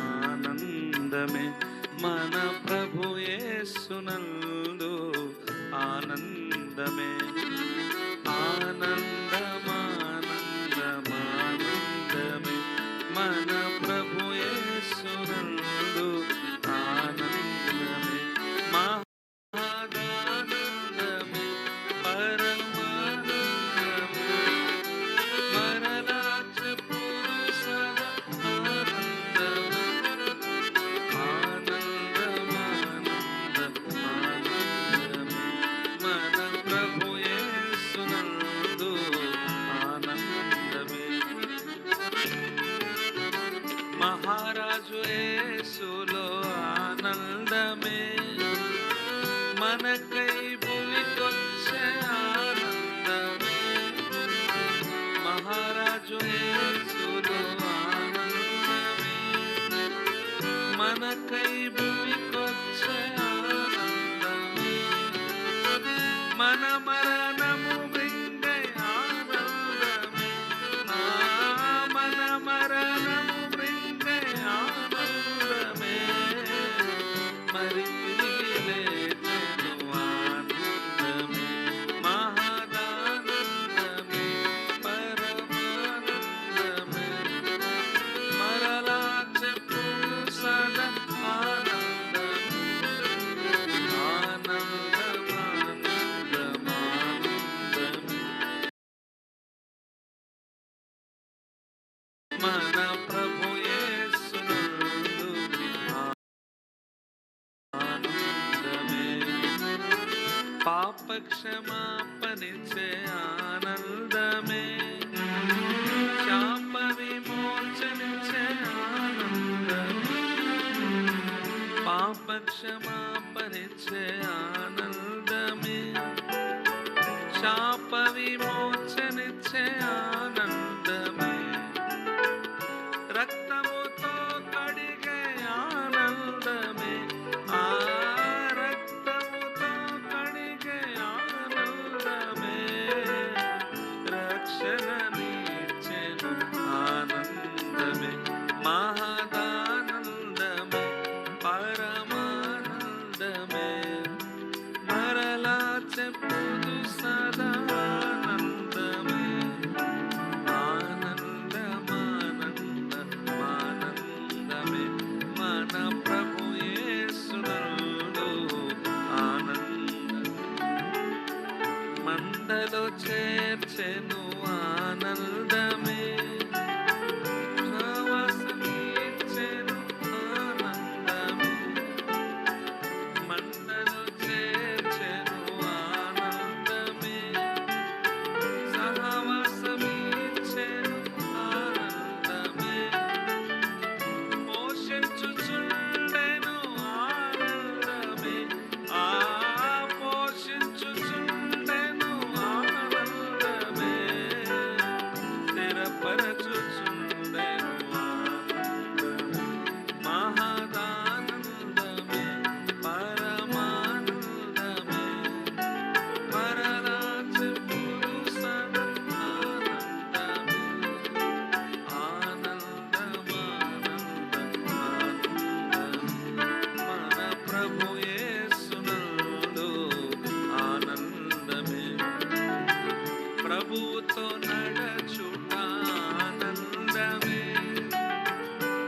ఆనందమే మన ప్రభు యేసునందు ఆనందమే ఆనందమానందమానందమే మన ప్రభు యేసునందు ఆనందమే మహాదానందమే పరమానందమే మరలా చెప్పుడు సదా ఆనందమే ఆనందమానందమానందమే మన ప్రభు యేసునందు ఆనందమే మహారాజు యేసులో ఆనందమే మనకై భూమికొచ్చే ఆనందమే మహారాజు యేసులో ఆనందమే మనకై భూమికొచ్చే ఆనందమే మన మరణము మృంగే ఆనందమే మన మరణము మృంగే ఆనందమే మరి తిరిగి లేచెను ఆనందమే మహాదానందమే పరమానందమే మరలా చెప్పుడు సదా ఆనందమే ఆనందమానందమానందమే మన ప్రభు యేసునందు ఆనందమే పాప క్షమాపణిచ్చే ఆనందమే శాప విమోచనిచ్చే ఆనందమే పాప క్షమాపణిచ్చే ఆనందమే శాప విమోచనిచ్చే ఆనందమే రక్తముతో కడిగే ఆనందమే ఆ రక్తముతో కడిగే ఆనందమే రక్షణనిచ్చెను ఆనందమే మహదానందమే పరమానందమే మరలా చెప్పుడు సదా ఆనందమే ఆనందమానందమానందమే మన ప్రభు యేసునందు ఆనందమే మందలో చేర్చెను ఆనందమే సహవాసమిచ్చెను ఆనందమే మందలో చేర్చెను ఆనందమే సహవాసమిచ్చెను ఆనందమే పోషించుచుండెను ఆనందమే పోషించుచుండెను ఆనందమే స్థిరపరచుచుండెను ఆనందమే మహదానందమే పరమానందమే మరలా చెప్పుడు సదా ఆనందమే ఆనందమానందమానందమే మన ప్రభు యేసునందు ఆనందమే ప్రభువుతో నడచుట ఆనందమే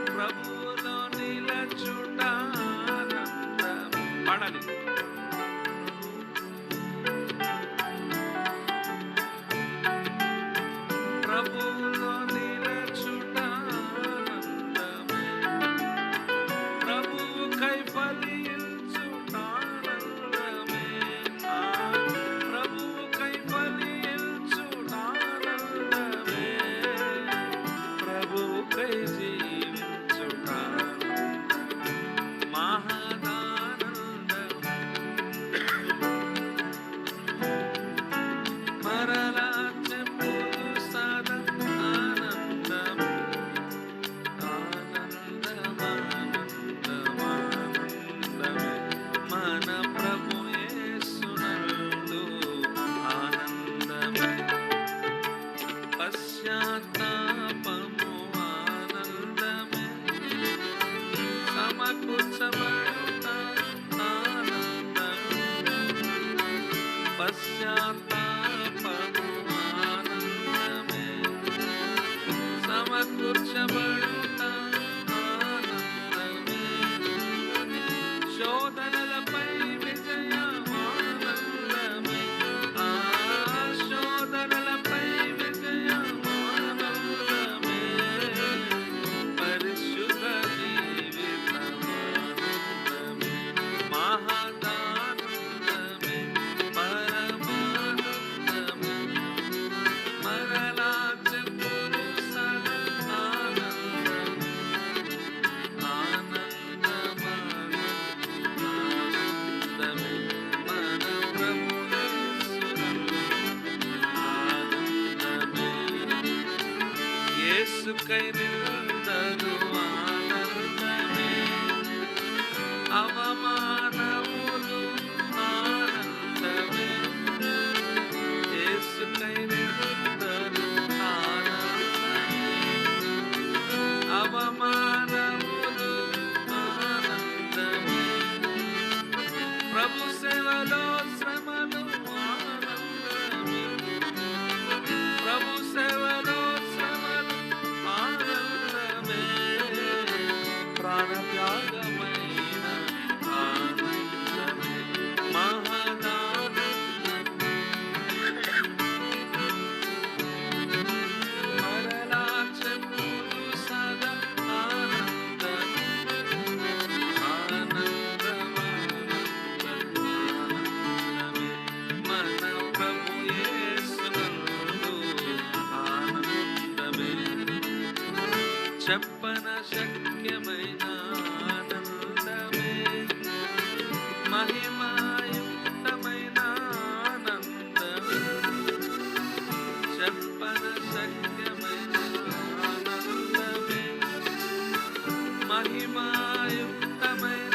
ప్రభువులో నిలచుట ఆనందమే పాడాలి ప్రభువులో నిలచుట ఆనందమే ప్రభువుకై ఫలించుట ఆనందమే ప్రభువుకై ఫలించుట ఆనందమే ప్రభువుకై జీవించుట మహదానందమే సమకూర్చబడుట ఆనందమే, పశ్చాత్తాపము ఆనందమే, సమకూర్చబడుట ఆనందమే, శోధనలపై విజయమానందమే, ఆ శోధనలపై విజయమానందమే, పరిశుద్ధ జీవితమానందమే, మహదానందమే, పరమానందమే, మరలా చెప్పులు సదా ఆనందమే, ఆనందమానందమే, మన ప్రభు యేసునందు ఆనందమే, యేసుకై నిందలు ఆనందమే, అవమానములు ఆనందమే, యేసుకై నిందలు ఆనందమే, అవమానములు ఆనందమే, ప్రభు సేవలో శ్రమలు ఆనందమే, ప్రభు సేవలో శ్రమలు ఆనందమే, ప్రాణత్యాగమైన ఆనందమే, మహదానందమే, మరలా చెప్పులు సదా ఆనందమే, ఆనందమానందమే, మన ప్రభు యేసునందు ఆనందమే, చెప్పన శక్యమైన ఆనందమే, మహిమాయుక్తమైన ఆనందమే, చెప్పన శక్యమైన ఆనందమే, మహిమాయుక్తమైన